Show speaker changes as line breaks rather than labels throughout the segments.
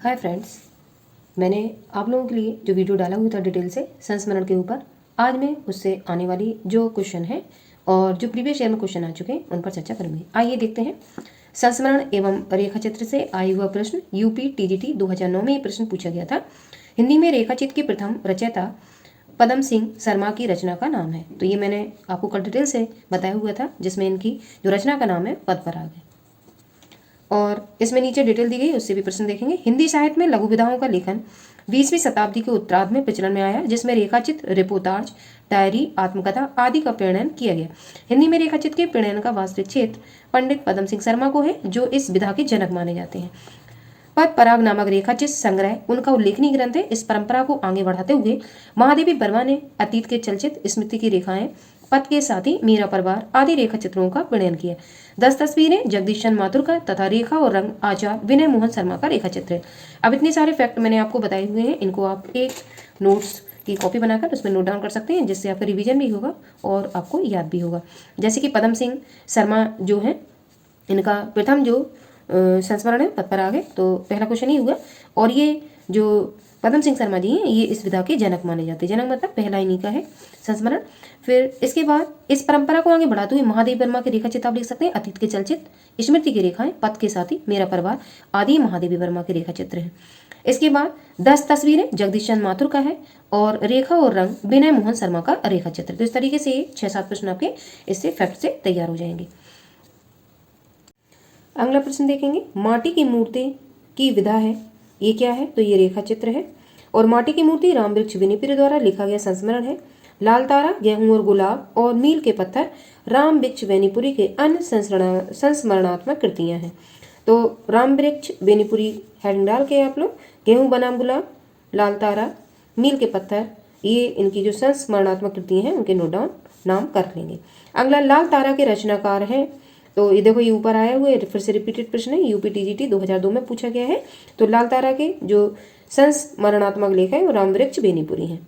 Hi friends, मैंने आप लोगों के लिए जो वीडियो डाला हुआ था डिटेल से संस्मरण के ऊपर, आज मैं उससे आने वाली जो क्वेश्चन है और जो प्रीवियस ईयर में क्वेश्चन आ चुके हैं उन पर चर्चा करूंगी। आइए देखते हैं। संस्मरण एवं रेखाचित्र से आया हुआ प्रश्न यूपी टीजीटी 2009 में ये प्रश्न पूछा गया था। हिंदी में रेखाचित्र की प्रथम रचयिता पदम सिंह शर्मा की रचना का नाम है। तो ये मैंने आपको कल डिटेल से बताया हुआ था, जिसमें इनकी जो रचना का नाम है पद्मराग है। और इसमें नीचे डिटेल दी गई, उससे भी प्रश्न देखेंगे। हिंदी साहित्य में लघु विधाओं का लेखन 20वीं शताब्दी के उत्तरार्ध में प्रचलन में आया, जिसमें रेखाचित्र, रिपोर्टाज, डायरी, आत्मकथा आदि का प्रणयन किया गया। हिंदी में रेखाचित्र के प्रणयन का वास्तविक क्षेत्र पंडित पदम सिंह शर्मा को है, जो इस विधा के जनक माने जाते हैं। पद्मराग नामक रेखाचित्र संग्रह उनका उल्लेखनीय ग्रंथ है। इस परंपरा को आगे बढ़ाते हुए महादेवी वर्मा ने अतीत के चलचित्र, स्मृति की रेखाएं, पद के साथ ही मेरा परिवार आदि रेखा चित्रों का प्रणयन किया। 10 तस्वीरें जगदीश चंद्र माथुर का तथा रेखा और रंग आचार्य विनय मोहन शर्मा का रेखा चित्र है। अब इतने सारे फैक्ट मैंने आपको बताए हुए हैं, इनको आप एक नोट्स की कॉपी बनाकर उसमें नोट डाउन कर सकते हैं, जिससे आपका रिवीजन भी होगा और आपको याद भी होगा। जैसे कि पदम सिंह शर्मा जो है, इनका प्रथम जो संस्मरण है पद्मराग है, तो पहला क्वेश्चन ही हुआ। और ये जो पदम सिंह शर्मा जी हैं, ये इस विधा के जनक माने जाते हैं। जनक मतलब पहला इन्हीं का है संस्मरण। फिर इसके बाद इस परंपरा को आगे बढ़ाते हुए महादेवी वर्मा के रेखा चित्र आप लिख सकते हैं। अतीत के चलचित्र, स्मृति की रेखाएं, पद के साथ ही मेरा परिवार आदि महादेवी वर्मा के रेखा चित्र हैं। इसके बाद 10 तस्वीरें जगदीश चंद्र माथुर का है और रेखा और रंग विनय मोहन शर्मा का रेखा चित्र। तो इस तरीके से 6-7 प्रश्न आपके इससे फैक्ट से तैयार हो जाएंगे। अगला प्रश्न देखेंगे। माटी की मूर्ति की विधा है, ये क्या है? तो ये रेखा चित्र है। और माटी की मूर्ति राम वृक्ष विनिपुरी द्वारा लिखा गया संस्मरण है। लाल तारा, गेहूं और गुलाब और मील के पत्थर राम वृक्ष वेनीपुरी के अन्य संस्मरणात्मक कृतियां हैं। तो राम वृक्ष वेनीपुरी हेडिंग डाल के आप लोग गेहूं बनाम गुलाब, लाल तारा, मील के पत्थर, ये इनकी जो संस्मरणात्मक कृतियां हैं उनके नोट डाउन नाम कर लेंगे। अगला लाल तारा के रचनाकार हैं, तो ये देखो ये ऊपर आया हुआ है, फिर से रिपीटेड प्रश्न है, यूपी टीजीटी 2002 में पूछा गया है। तो लाल तारा के जो संस्मरणात्मक लेख है वो राम वृक्ष वेनीपुरी है।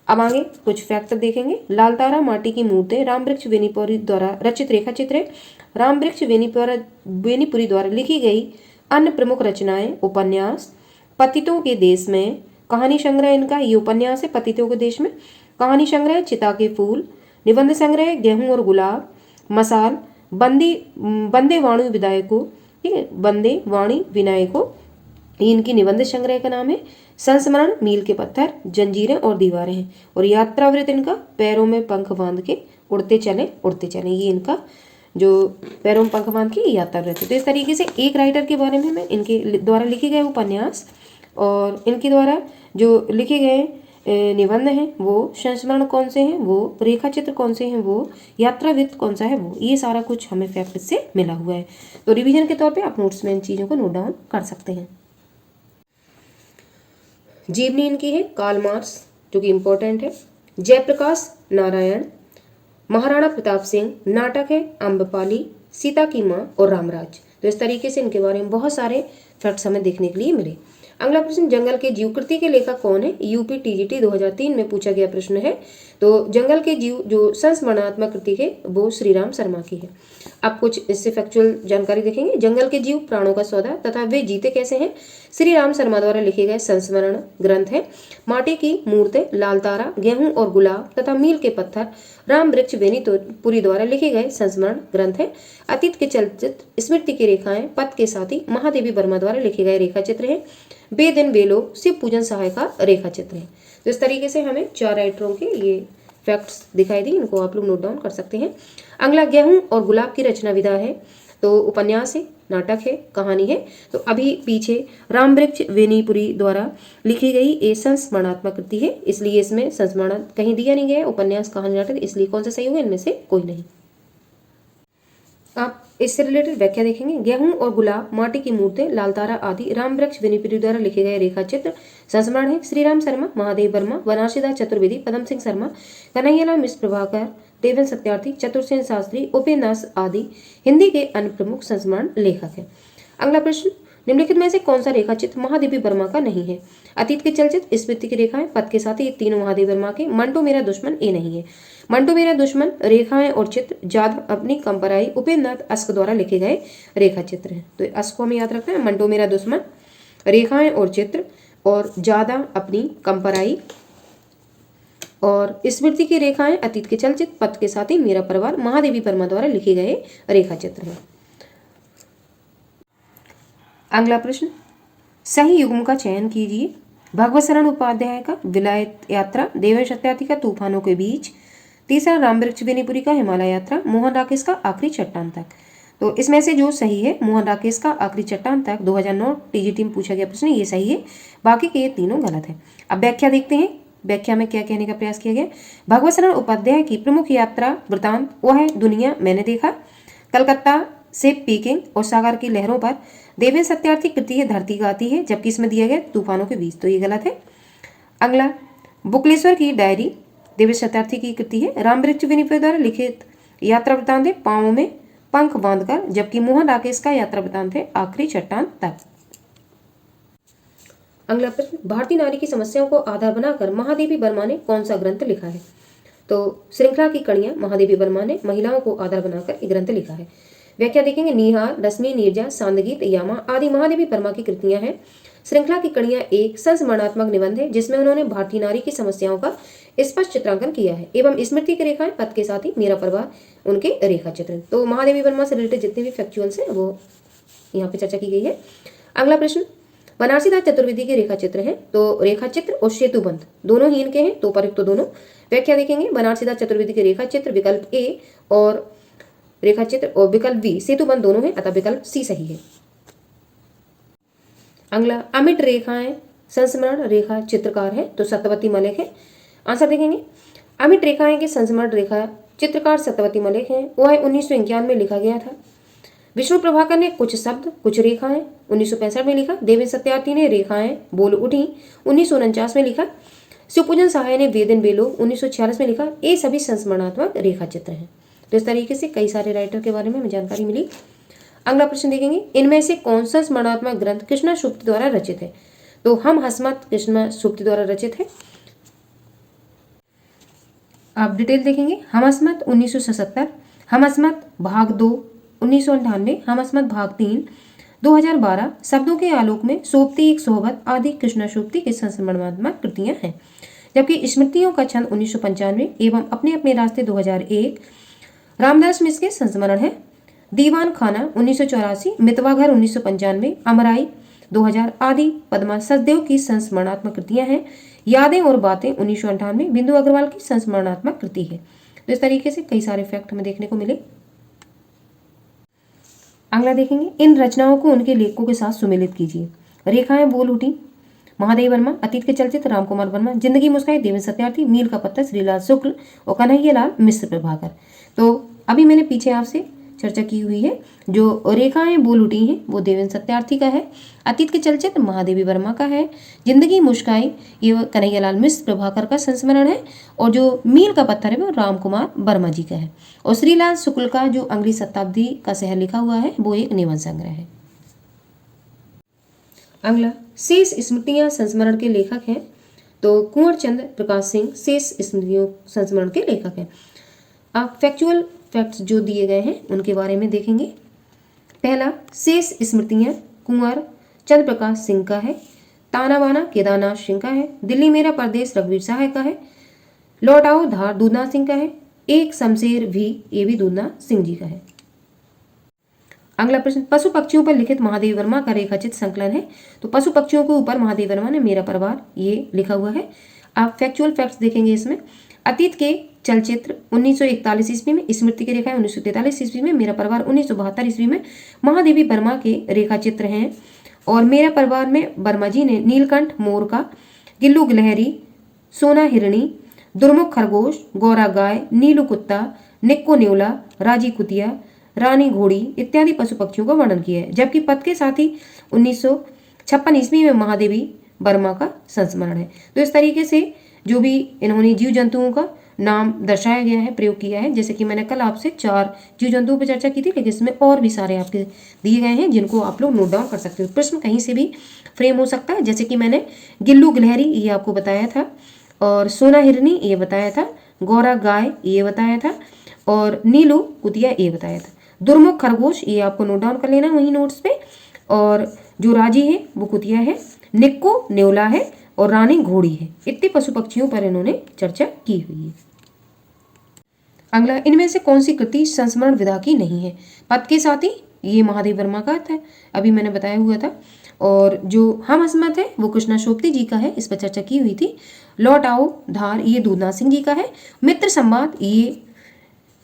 अब आगे कुछ फैक्ट देखेंगे। लाल तारा माटी की मूर्ति राम वृक्ष वेनीपुरी द्वारा रचित रेखा चित्र है। राम वृक्ष वेनीपुरी द्वारा लिखी गई अन्य प्रमुख रचनाएं उपन्यास पतितों के देश में, कहानी संग्रह इनका ये उपन्यास है पतितों के देश में, कहानी संग्रह चिता के फूल, निबंध संग्रह गेहूं और गुलाब, मसाल, बंदे वाणी विनायको, ठीक है, बंदे वाणी विनायको, ये इनकी निबंध संग्रह का नाम है। संस्मरण मील के पत्थर, जंजीरें और दीवारें हैं। और यात्रावृत इनका पैरों में पंख बांध के उड़ते चले, ये इनका जो पैरों में पंख बांध के यात्रावृत है। तो इस तरीके से एक राइटर के बारे में मैं इनके द्वारा लिखे गए उपन्यास और इनके द्वारा जो लिखे गए निबंध हैं वो, संस्मरण कौन से हैं वो, रेखा चित्र कौन से हैं वो, यात्रावृत्त कौन सा है वो, ये सारा कुछ हमें फैक्ट से मिला हुआ है। तो रिवीजन के तौर पे आप नोट्स में इन चीज़ों को नोट डाउन कर सकते हैं। जीवनी इनकी है कार्ल मार्क्स, जो कि इम्पोर्टेंट है। जयप्रकाश नारायण, महाराणा प्रताप सिंह, नाटक है अम्बपाली, सीता की माँ और रामराज। तो इस तरीके से इनके बारे में बहुत सारे फैक्ट्स हमें देखने के लिए मिले। अगला प्रश्न, जंगल के जीव कृति के लेखक कौन है? यूपी टीजीटी 2003 में पूछा गया प्रश्न है। तो जंगल के जीव जो संस्मरणात्मक कृति है वो श्री राम शर्मा की है। अब कुछ इससे फैक्चुअल जानकारी देखेंगे। जंगल के जीव प्राणों का सौदा तथा वे जीते कैसे हैं, श्री राम शर्मा द्वारा लिखे गए संस्मरण ग्रंथ है। माटी की मूर्ति, लाल तारा, गेहूं और गुलाब तथा मील के पत्थर राम वृक्ष वेनीपुरी द्वारा लिखे गए संस्मरण ग्रंथ है। अतीत के चलचित्र, स्मृति की रेखाएं, पद के साथ ही महादेवी वर्मा द्वारा लिखे गए रेखा चित्र है। वे दिन वे लोग शिव पूजन सहाय का रेखा चित्र है। तो इस तरीके से हमें 4 राइटरों के ये फैक्ट्स दिखाई दी, इनको आप लोग नोट डाउन कर सकते हैं। अगला, गेहूं और गुलाब की रचना विधा है। तो उपन्यास है, नाटक है, कहानी है। तो अभी पीछे राम वृक्ष वेनीपुरी द्वारा लिखी गई ये संस्मरणात्मक कृति है, इसलिए इसमें संस्मरण कहीं दिया नहीं गया, उपन्यास, कहानी, नाटक, इसलिए कौन सा सही होगा, इनमें से कोई नहीं। आप इससे रिलेटेड व्याख्या देखेंगे। गेहूं और गुलाब, माटी की मूर्ति, लाल तारा आदि राम वृक्ष वेनीपुरी द्वारा लिखे गए रेखा चित्र। संस्मरण है श्री राम शर्मा, महादेव वर्मा, बनारसीदास चतुर्वेदी, पदम सिंह शर्मा, कन्हैयालाल मिश्र प्रभाकर, देवेंद्र सत्यार्थी, चतुर्सेन शास्त्री, उपेन्द्र नाथ आदि हिंदी के अन्य प्रमुख संस्मरण लेखक हैं। अगला प्रश्न, निम्नलिखित में से कौन सा रेखा चित्र महादेवी वर्मा का नहीं है? अतीत के चलचित्र, स्मृति की रेखाएं, पद के साथ ही तीनों महादेवी वर्मा के। मंटू मेरा दुश्मन ये नहीं है। मंटू मेरा दुश्मन रेखाएं और चित्र जादव अपनी कंपराई उपेन्द्र नाथ अस्क द्वारा लिखे गए रेखा चित्र हैं। तो अस्क को हमें याद रखना है। मंटू मेरा दुश्मन रेखाएं और चित्र, और ज़्यादा अपनी कम पराई, और स्मृति की रेखाएं, अतीत के चलचित्र, पथ के साथी, मेरा परिवार महादेवी वर्मा द्वारा लिखे गए रेखा चित्र हैं। अगला प्रश्न, सही युग्म का चयन कीजिए। भगवत शरण उपाध्याय का विलायत यात्रा, देवेश सत्यार्थी का तूफानों के बीच, तीसरा रामवृक्ष बेनीपुरी का हिमालय यात्रा, मोहन राकेश का आखिरी चट्टान तक। तो इसमें से जो सही है मोहन राकेश का आखिरी चट्टान तक 2009 टीजीटी में पूछा गया प्रश्न, ये सही है, बाकी के ये तीनों गलत है। अब व्याख्या देखते हैं, व्याख्या में क्या कहने का प्रयास किया गया। भगवत शरण उपाध्याय की प्रमुख यात्रा वृतांत वो है दुनिया मैंने देखा, कलकत्ता से पीकिंग और सागर की लहरों पर। देवेश सत्यार्थी कृति है धरती का आती है, जबकि इसमें दिया गया तूफानों के बीच, तो ये गलत है। अगला, बुकलेश्वर की डायरी देवेश सत्यार्थी की कृति है। रामवृक्ष बेनीपुरी द्वारा लिखित यात्रा वृतांत है पांवों में पंख बांधकर, जबकि मोहन राकेश का यात्रा वृतांत है आखिरी चट्टान तक। अगला प्रश्न, भारतीय नारी की समस्याओं को आधार बनाकर महादेवी वर्मा ने कौन सा ग्रंथ लिखा है। तो श्रृंखला की कड़ियां महादेवी वर्मा ने महिलाओं को आधार बनाकर एक ग्रंथ लिखा है। व्याख्या देखेंगे, निहार, रश्मि, नीरजा, सांदगीत, यामा आदि महादेवी वर्मा की कृतियां हैं। श्रृंखला की कड़ियां एक संस्मरणात्मक निबंध है जिसमें उन्होंने भारतीय नारी की समस्याओं का स्पष्ट चित्रांकन किया है, एवं स्मृति की रेखाएं, पथ के साथी, मेरा परिवार उनके रेखा चित्र। तो महादेवी वर्मा से रिलेटेड जितने भी फैक्चुअल्स हैं वो यहाँ पे चर्चा की गई है। अगला प्रश्न, बनारसी दास चतुर्वेदी के रेखा चित्र हैं। तो रेखा चित्र और सेतुबंध दोनों ही इनके हैं, तो उपयुक्त तो दोनों। व्याख्या देखेंगे, बनारसी दास चतुर्वेदी के रेखा चित्र विकल्प ए और रेखा चित्र और विकल्प बी सेतुबंध दोनों हैं, अतः विकल्प सी सही है। अगला, अमिट रेखाएं संस्मरण रेखा चित्रकार है, तो सत्यवती मलिक है। आंसर देखेंगे, अमिट रेखाएं के संस्मरण रेखा चित्रकार सत्यवती मलिक हैं। वो है 1951 में लिखा गया था। विष्णु प्रभाकर ने कुछ शब्द कुछ रेखाएं 1965 में लिखा। देवेश सत्यार्थी ने रेखाएं बोल उठी 1949 में लिखा। शिवपूजन सहाय ने वेदन बेलो 1946 में लिखा। ये सभी संस्मरणात्मक रेखा चित्र हैं। तो इस तरीके से कई सारे राइटर के बारे में हमें जानकारी मिली। अगला प्रश्न देखेंगे, इनमें से कौन सा स्मरणात्मक ग्रंथ कृष्णा सुप्ति द्वारा रचित है। तो हम हसमत कृष्णा सुप्ति द्वारा रचित है। आप डिटेल देखेंगे, हम हसमत 1977, हम हसमत भाग 2 1998, हम हसमत भाग 3 2012, शब्दों के आलोक में, सोप्ती एक सोहबत आदि कृष्णा सुप्ति के संस्मरणात्मक कृतियां हैं। जबकि स्मृतियों का छंद 1995 एवं अपने अपने रास्ते 2001 रामदास मिश्र के संस्मरण है। दीवान खाना 1984, मितवा घर 1995, अमराई 2000 आदि पद्मा सचदेव की संस्मरणात्मक कृतियां हैं। यादें और बातें 1998 बिंदु अग्रवाल की संस्मरणात्मक कृति है। तो इस तरीके से कई सारे फैक्ट हमें देखने को मिले। अगला देखेंगे, इन रचनाओं को उनके लेखकों के साथ सुमेलित कीजिए। रेखाएं बोल उठी महादेवी वर्मा, अतीत के चलचित्र रामकुमार वर्मा, जिंदगी मुस्काई देवेश सत्यार्थी, मील का पत्थर श्रीलाल शुक्ल और कन्हैयालाल मिश्र प्रभाकर। तो अभी मैंने पीछे आपसे चर्चा की हुई है, जो रेखाएं बोल उठी हैं वो देवेश सत्यार्थी का है, अतीत के चलचित्र महादेवी वर्मा का है, जिंदगी मुस्काई ये कन्हैयालाल मिश्र प्रभाकर का संस्मरण है, और जो मील का पत्थर है वो रामकुमार वर्मा जी का है, और श्रीलाल शुक्ल का जो अगली शताब्दी का शहर लिखा हुआ है वो एक निबंध संग्रह है। अगला, शेष स्मृतियां संस्मरण के लेखक हैं। तो कुंवर चंद प्रकाश सिंह शेष स्मृतियों संस्मरण के लेखक हैं। आप फैक्चुअल फैक्ट्स जो दिए गए हैं उनके बारे में देखेंगे। पहला, शेष स्मृतियां कुंवर चंद प्रकाश सिंह का है, ताना बाना केदारनाथ सिंह का है, दिल्ली मेरा परदेश रघुवीर साहय का है, लौट आओ धार दूधनाथ सिंह का है, एक शमशेर भी ये भी दूधनाथ सिंह जी का है। अगला प्रश्न, पशु पक्षियों पर लिखित महादेवी वर्मा का रेखाचित संकलन है। तो पशु पक्षियों के ऊपर महादेवी वर्मा ने मेरा परिवार ये लिखा हुआ है। आप फैक्चुअल फैक्ट्स देखेंगे इसमें। अतीत के चलचित्र 1941 ईस्वी में, स्मृति की रेखाएं 1943 ईस्वी में, मेरा परिवार 1972 ईस्वी में महादेवी वर्मा के रेखा चित्र हैं। और मेरा परिवार में वर्मा जी ने नीलकंठ मोर का, गिल्लू गिलहरी, सोना हिरणी, दुर्मुख खरगोश, गौरा गाय, नीलू कुत्ता, निक्को न्योला, राजी कुतिया, रानी घोड़ी इत्यादि पशु पक्षियों का वर्णन किया है। जबकि पथ के साथी 1956 ईस्वी में महादेवी वर्मा का संस्मरण है। तो इस तरीके से जो भी इन्होंने जीव जंतुओं का नाम दर्शाया गया है, प्रयोग किया है, जैसे कि मैंने कल आपसे 4 जीव जंतुओं पर चर्चा की थी, लेकिन इसमें और भी सारे आपके दिए गए हैं जिनको आप लोग नोट डाउन कर सकते हो। प्रश्न कहीं से भी फ्रेम हो सकता है, जैसे कि मैंने गिल्लू गिलहरी ये आपको बताया था, और सोना हिरनी ये बताया था, गौरा गाय ये बताया था, और नीलू कुतिया ये बताया था। दुर्मुख खरगोश ये आपको नोट डाउन कर लेना वही नोट्स पे, और जो राजी है वो कुतिया है, निक्को न्योला है और रानी घोड़ी है। इतने पशु पक्षियों पर इन्होंने चर्चा की हुई है। अगला, इनमें से कौन सी कृति संस्मरण विधा की नहीं है? पद के साथी, ये महादेव वर्मा का था, अभी मैंने बताया हुआ था। और जो हम हसमत है वो कृष्णा शोभती जी का है, इस पर चर्चा की हुई थी। लौट आओ धार, ये दूधनाथ सिंह जी का है। मित्र संवाद, ये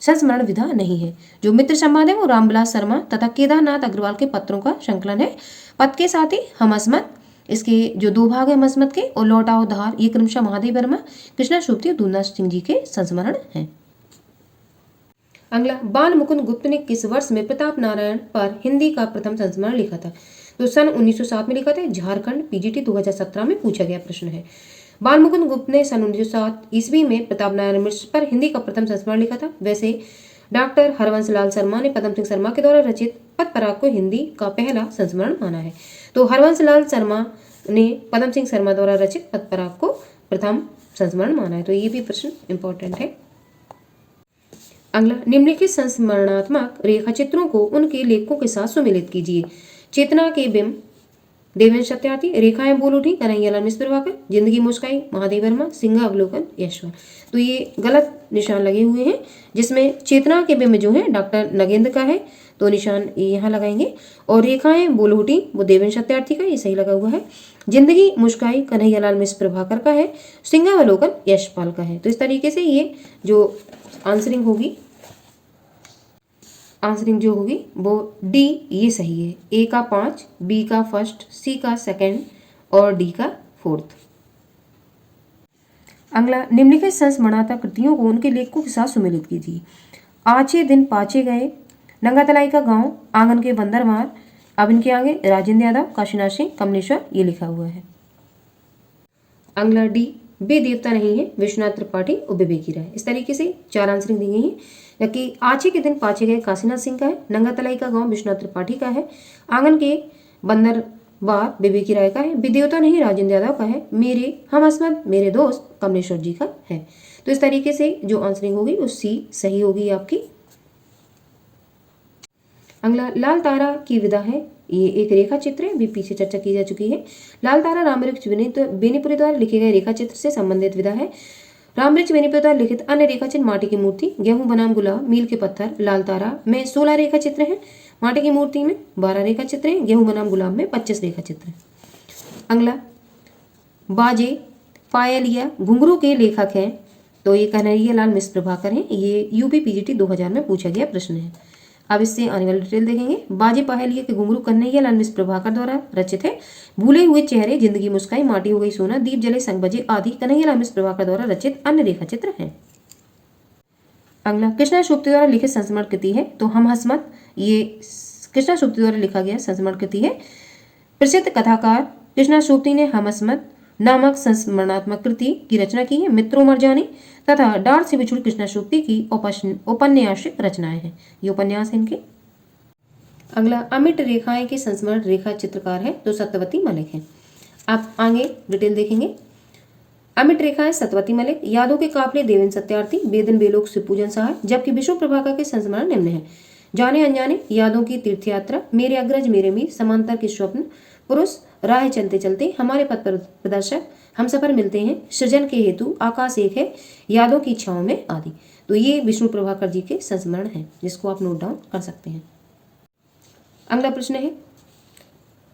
संस्मरण विधा नहीं है। जो मित्र संवाद है वो रामविलास शर्मा तथा केदारनाथ अग्रवाल के पत्रों का संकलन है। पद के साथ ही हम हसमत, इसके जो दो भाग है हम हसमत के, और लौट आओ धार ये क्रमशः महादेव वर्मा, कृष्णा शोभती और दूधनाथ सिंह जी के संस्मरण हैं। अगला, बाल मुकुंद गुप्त ने किस वर्ष में प्रताप नारायण पर हिंदी का प्रथम संस्मरण लिखा था? तो सन 1907 में लिखा था। झारखंड पीजीटी 2017 में पूछा गया प्रश्न है। बाल मुकुंद गुप्त ने सन 1907 ईस्वी में प्रताप नारायण मिश्र पर हिंदी का प्रथम संस्मरण लिखा था। वैसे डॉक्टर हरवंश लाल शर्मा ने पदम सिंह शर्मा के द्वारा रचित पद पराग को हिंदी का पहला संस्मरण माना है। तो हरवंश लाल शर्मा ने पदम सिंह शर्मा द्वारा रचित पद पराग को प्रथम संस्मरण माना है। तो ये भी प्रश्न इंपॉर्टेंट है। अगला, निम्नलिखित संस्मरणात्मक रेखा चित्रों को उनके लेखकों के साथ सुमिलित कीजिए। चेतना के बिंब, देवेंद्र सत्यार्थी। रेखाएं बोल उठी, कन्हैयालाल मिश्र प्रभाकर। जिंदगी मुस्काई, महादेव वर्मा। सिंह अवलोकन, यशवंत। तो ये गलत निशान लगे हुए हैं, जिसमें चेतना के बिंब जो है डॉक्टर नगेंद्र का है, तो निशान यहाँ लगाएंगे। और रेखाएं बोल उठी वो देवेंद्र सत्यार्थी का, ये सही लगा हुआ है। जिंदगी मुस्काई कन्हैयालाल मिश्र प्रभाकर का है। सिंह अवलोकन यशपाल का है। तो इस तरीके से ये जो आंसरिंग होगी, आंसरिंग जो होगी वो डी ये सही है। ए का 5, बी का फर्स्ट, सी का सेकंड और डी का फोर्थ। अगला, निम्नलिखित संस्मरणात्मक कृतियों को उनके लेखकों के साथ सुमिलित कीजिए। आचे दिन पाचे गए, नंगातलाई का गांव, आंगन के बंदर मार। अब इनके आगे राजेंद्र यादव, काशीनाथ सिंह, कमलेश्वर, ये लिखा हुआ है। अगला डी, वे देवता नहीं है, विश्वनाथ त्रिपाठी और विवेकी राय। इस तरीके से 4 आंसरिंग दी गई हैं। जबकि आचे के दिन पाचे गए काशीनाथ सिंह का है, नंगातलाई का गांव विश्वनाथ त्रिपाठी का है, आंगन के बंदर बार विवेकी राय का है, वे देवता नहीं राजेंद्र यादव का है, मेरे हम हसमत मेरे दोस्त कमलेश्वर जी का है। तो इस तरीके से जो आंसरिंग होगी वो सी सही होगी आपकी। अगला, लाल तारा की विदा है, ये एक रेखा चित्र है, भी पीछे चर्चा की जा चुकी है। लाल तारा रामवृक्ष बेनीपुरी द्वारा लिखे गए रेखा चित्र से संबंधित विधा है। रामवृक्ष बेनीपुरी द्वारा लिखित अन्य रेखा चित्र माटी की मूर्ति, गेहूं बनाम गुलाब, मील के पत्थर, लाल तारा में 16 रेखा चित्र हैं, माटी की मूर्ति में 12 रेखा चित्र हैं, गेहूं बनाम गुलाब में 25 रेखा चित्र हैं। अगला, बाजे पायलिया घुंघरू के लेखक हैं, तो ये कन्हैयालाल मिश्र प्रभाकर हैं। ये यूपी पीजीटी 2000 में पूछा गया प्रश्न है। अब इससे आने वाली डिटेल देखेंगे। बाजे पहेलिया के घुंघरू कन्हैयालाल मिश्र प्रभाकर द्वारा रचित है। भूले हुए चेहरे, जिंदगी मुस्काई, माटी हो गई सोना, दीप जले संग बजे आदि कन्हैयालाल मिश्र प्रभाकर द्वारा रचित अन्य रेखा चित्र हैं। अगला, कृष्णा शोभती द्वारा लिखित संस्मरण कृति है, तो हम हसमत, ये कृष्णा शोभती द्वारा लिखा गया संस्मरण कृति है। प्रसिद्ध कथाकार कृष्णा शोभती ने हम हसमत नामक संस्मरणात्मक कृति की रचना की है। मित्रों मरजानी तथा डार से बिछुड़ कृष्णा शोभती की औपन्यासिक रचनाएं हैं, ये उपन्यास है इनके। अगला, अमिट रेखाएं के संस्मरण रेखा चित्रकार है, तो सत्यवती मलिक है। आप आगे डिटेल देखेंगे। अमिट रेखाएं सत्यवती मलिक, यादों के काफले देवेंद्र सत्यार्थी, बेदन बेलोक शिवपूजन सहाय, जबकि विष्णु प्रभाकर के संस्मरण निम्न है। जाने अनजाने, यादों की तीर्थयात्रा, मेरे अग्रज मेरे मीर, समांतर के स्वप्न, पुरुष, राह चलते चलते, हमारे पथ पर प्रदर्शक, हम सफर मिलते हैं, सृजन के हेतु, आकाश एक है, यादों की इच्छाओं में आदि। तो ये विष्णु प्रभाकर जी के संस्मरण हैं, जिसको आप नोट डाउन कर सकते हैं। अगला प्रश्न है,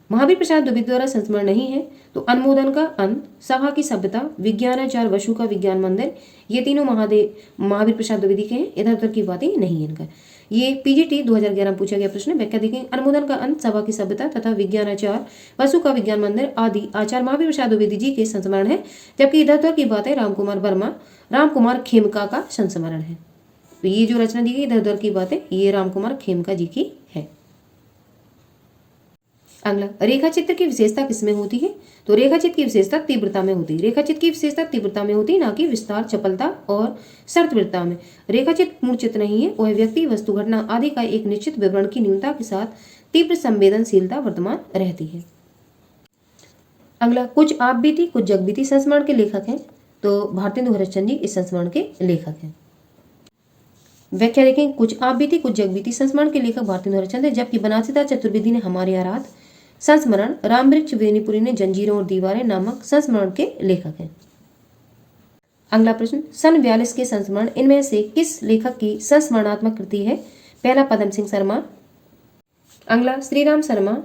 महावीर प्रसाद द्विवेदी द्वारा संस्मरण नहीं है, तो अनुमोदन का अंत, सभा की सभ्यता, विज्ञानाचार वसु का विज्ञान मंदिर, ये तीनों महावीर प्रसाद द्विवेदी के हैं। इधर उधर की बातें नहीं है इनका। ये पीजीटी 2011 में पूछा गया प्रश्न। व्याख्या देखेंगे। अनुमोदन का अंत, सभा की सभ्यता तथा विज्ञानाचार वसु का विज्ञान मंदिर आदि आचार्य महावीर प्रसाद द्विवेदी जी के संस्मरण है, जबकि इधर उधर की बातें रामकुमार वर्मा, रामकुमार खेमका का संस्मरण है। तो ये जो रचना दी गई इधर उधर की बातें, ये रामकुमार खेमका जी की है। अगला, रेखा चित्र की विशेषता किसमें होती है, तो रेखा चित्र की विशेषता तीव्रता में होती है। रेखा चित्र की विशेषता तीव्रता में होती है, ना कि विस्तार, चपलता और शर्तवृत्ता में। रेखा चित्र पूर्ण चित्र नहीं है, वह व्यक्ति, वस्तु, घटना आदि का एक निश्चित विवरण की न्यूनता के साथ तीव्र संवेदनशीलता वर्तमान रहती है। अगला, कुछ आप बीती कुछ जग बीती संस्मरण के लेखक हैं, तो भारतेंदु हरिश्चंद्र जी इस संस्मरण के लेखक हैं। व्याख्या देखें। कुछ आप बीती कुछ जग बीती संस्मरण के लेखक भारतेंदु हरिश्चंद्र, जबकि बनारसीदास चतुर्वेदी ने हमारे आराध, संस्मरण रामवृक्ष बेनीपुरी ने जंजीरों और दीवारें नामक संस्मरण के लेखक हैं। अगला प्रश्न, सन 42 के संस्मरण इनमें से किस लेखक की संस्मरणात्मक कृति है? पहला पदम सिंह शर्मा, अगला श्रीराम शर्मा,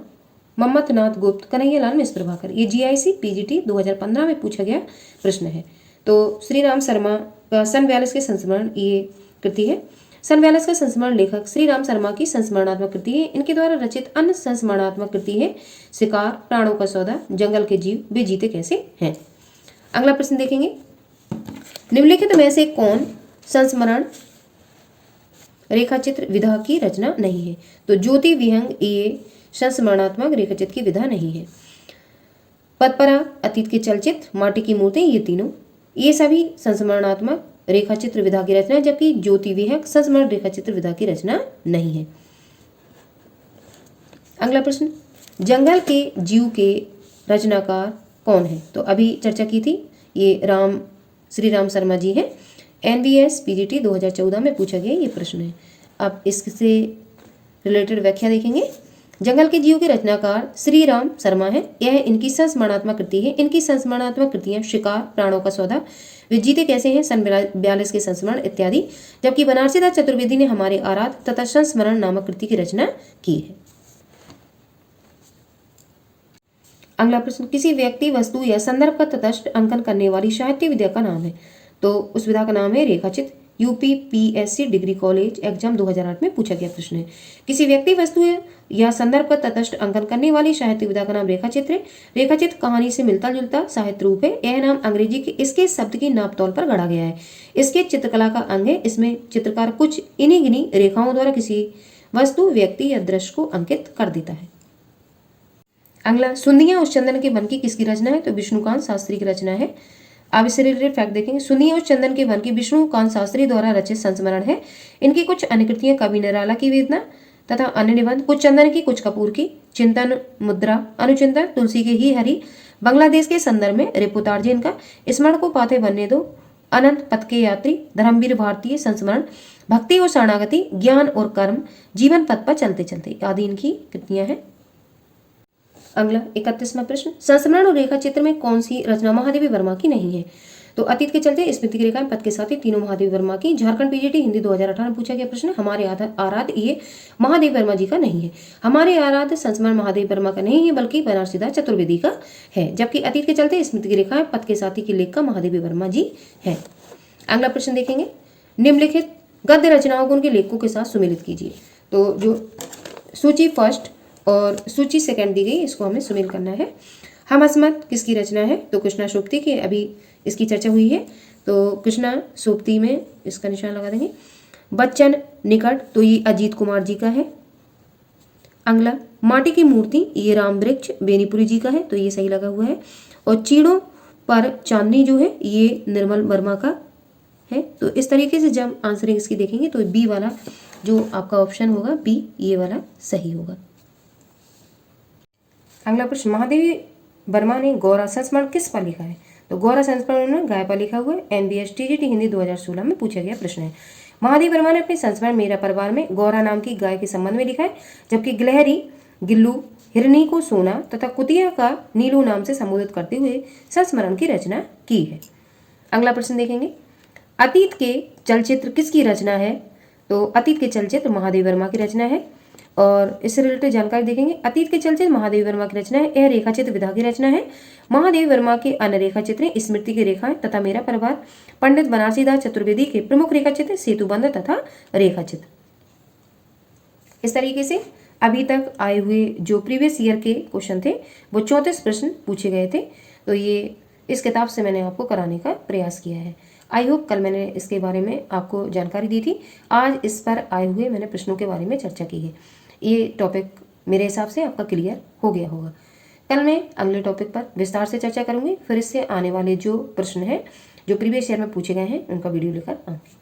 मम्मथ नाथ गुप्त, कन्हैयालाल मिश्र प्रभाकर। ये GIC PGT 2015 में पूछा गया प्रश्न है। तो श्रीराम शर्मा का सन 42 के संस्मरण ये कृति है। सन 42 का संस्मरण लेखक श्रीराम शर्मा की संस्मरणात्मक कृति है। इनके द्वारा रचित अन्य संस्मरणात्मक कृति है शिकार, प्राणों का सौदा, जंगल के जीव, वे जीते कैसे हैं। अगला प्रश्न देखेंगे, निम्नलिखित में से कौन संस्मरण रेखाचित्र विधा की रचना नहीं है? तो ज्योति विहंग ये संस्मरणात्मक रेखाचित्र की विधा नहीं है। पदपरा, अतीत के चलचित्र, माटी की मूर्ति, ये तीनों ये सभी संस्मरणात्मक रेखाचित्र विधा की रचना है, जबकि ज्योति विहंग संस्मरण रेखाचित्र विधा की रचना नहीं है। अगला प्रश्न, जंगल के जीव के रचनाकार कौन है? तो अभी चर्चा की थी, ये श्रीराम शर्मा जी हैं। NVS PGT 2014 में पूछा गया ये प्रश्न है। अब इससे रिलेटेड व्याख्या देखेंगे। जंगल के जीव के रचनाकार श्रीराम शर्मा है। यह इनकी संस्मरणात्मक कृति है। इनकी संस्मरणात्मक कृतियां शिकार, प्राणों का सौदा, वे जीते कैसे हैं, सन 42 के संस्मरण इत्यादि, जबकि बनारसी दास चतुर्वेदी ने हमारे आराध तथा संस्मरण नामक कृति की रचना की है। अगला प्रश्न, किसी व्यक्ति, वस्तु या संदर्भ का तटस्थ अंकन करने वाली साहित्य विद्या का नाम है? तो उस विधा का नाम है रेखाचित्र। UPPSC डिग्री कॉलेज एग्जाम 2008 में पूछा गया प्रश्न है। किसी व्यक्ति, वस्तु या संदर्भ का तटस्थ अंकन करने वाली साहित्य विधा का नाम रेखाचित्र है। रेखाचित्र कहानी से मिलता जुलता साहित्य रूप है। यह नाम अंग्रेजी के इसके शब्द की नाप तौल पर गढ़ा गया है। इसके चित्रकला का अंग है। इसमें चित्रकार कुछ इन्हीं गिनी रेखाओं द्वारा किसी वस्तु, व्यक्ति या दृश्य को अंकित कर देता है। अगला, सुंदियां उस चंदन के वन की किसकी रचना है? तो विष्णुकांत शास्त्री की रचना है। अब इससे रिलेटेड फैक्ट देखेंगे। सुंदियां उस चंदन के वन की विष्णुकांत शास्त्री द्वारा रचित संस्मरण है। इनकी कुछ अन्य कृतियां कवि निराला की वेदना तथा अन्य निबंध, कुछ चंदन की, कुछ कपूर की, चिंतन, मुद्रा, अनुचिंतन, तुलसी के ही हरि, बांग्लादेश के संदर्भ में, रिपुतार्जन का, स्मरण को पाते बनने दो, अनंत पथ के यात्री, धर्मवीर भारतीय संस्मरण, भक्ति और शरणागति, ज्ञान और कर्म, जीवन पथ पर चलते चलते आदि इनकी कृतियां हैं। अगला 31वां प्रश्न, संस्मरण और रेखाचित्र में कौन सी रचना महादेवी वर्मा की नहीं है? तो अतीत के चलते, स्मृति की रेखाएं, पद के साथ ही, तीनों महादेवी वर्मा की। झारखंड PGT हिंदी 2018 में पूछा गया प्रश्न, हमारे आराध ये महादेवी वर्मा जी का नहीं है। हमारे आराध संस्मरण महादेवी वर्मा का नहीं है, बल्कि बनारसी दास चतुर्वेदी का है। जबकि अतीत के चलते, स्मृति की रेखाएं, पद के साथ ही के लेख का महादेवी वर्मा जी है। अगला प्रश्न देखेंगे, निम्नलिखित गद्य रचनाओं को उनके लेखकों के साथ सुमेलित कीजिए। तो जो सूची फर्स्ट और सूची सेकंड दी गई, इसको हमें सुमेल करना है। हम असमत किसकी रचना है? तो कृष्णा सोबती की, अभी इसकी चर्चा हुई है। तो कृष्णा सोबती में इसका निशान लगा देंगे। बच्चन निकट, तो ये अजीत कुमार जी का है। अगला, माटी की मूर्ति, ये रामवृक्ष बेनीपुरी जी का है, तो ये सही लगा हुआ है। और चीड़ों पर चांदनी जो है, ये निर्मल वर्मा का है। तो इस तरीके से जब आंसरिंग इसकी देखेंगे तो बी वाला जो आपका ऑप्शन होगा, बी ये वाला सही होगा। अगला प्रश्न, महादेवी वर्मा ने गौरा संस्मरण किस पर लिखा है? तो गौरा संस्मरण उन्होंने गाय पर लिखा हुआ है। NBS TGT हिंदी 2016 में पूछा गया प्रश्न है। महादेवी वर्मा ने अपने संस्मरण मेरा परिवार में गौरा नाम की गाय के संबंध में लिखा है, जबकि गिलहरी, गिल्लू, हिरनी को सोना तथा कुतिया का नीलू नाम से संबोधित करते हुए संस्मरण की रचना की है। अगला प्रश्न देखेंगे, अतीत के चलचित्र किसकी रचना है? तो अतीत के चलचित्र महादेवी वर्मा की रचना है। और इससे रिलेटेड जानकारी देखेंगे। अतीत के चलचित्र महादेवी वर्मा की रचना है। यह रेखाचित्र विधा की रचना है। महादेवी वर्मा के अन्य रेखाचित्र स्मृति की रेखाएं तथा मेरा परिवार, पंडित बनारसी दास चतुर्वेदी के प्रमुख रेखाचित्र सेतुबंध तथा रेखाचित्र। इस तरीके से अभी तक आए हुए जो प्रीवियस ईयर के क्वेश्चन थे वो 34 प्रश्न पूछे गए थे। तो ये इस किताब से मैंने आपको कराने का प्रयास किया है। आई होप कल मैंने इसके बारे में आपको जानकारी दी थी, आज इस पर आए हुए मैंने प्रश्नों के बारे में चर्चा की है। ये टॉपिक मेरे हिसाब से आपका क्लियर हो गया होगा। कल मैं अगले टॉपिक पर विस्तार से चर्चा करूंगी। फिर इससे आने वाले जो प्रश्न हैं जो प्रीवियस ईयर में पूछे गए हैं उनका वीडियो लेकर आऊँगी।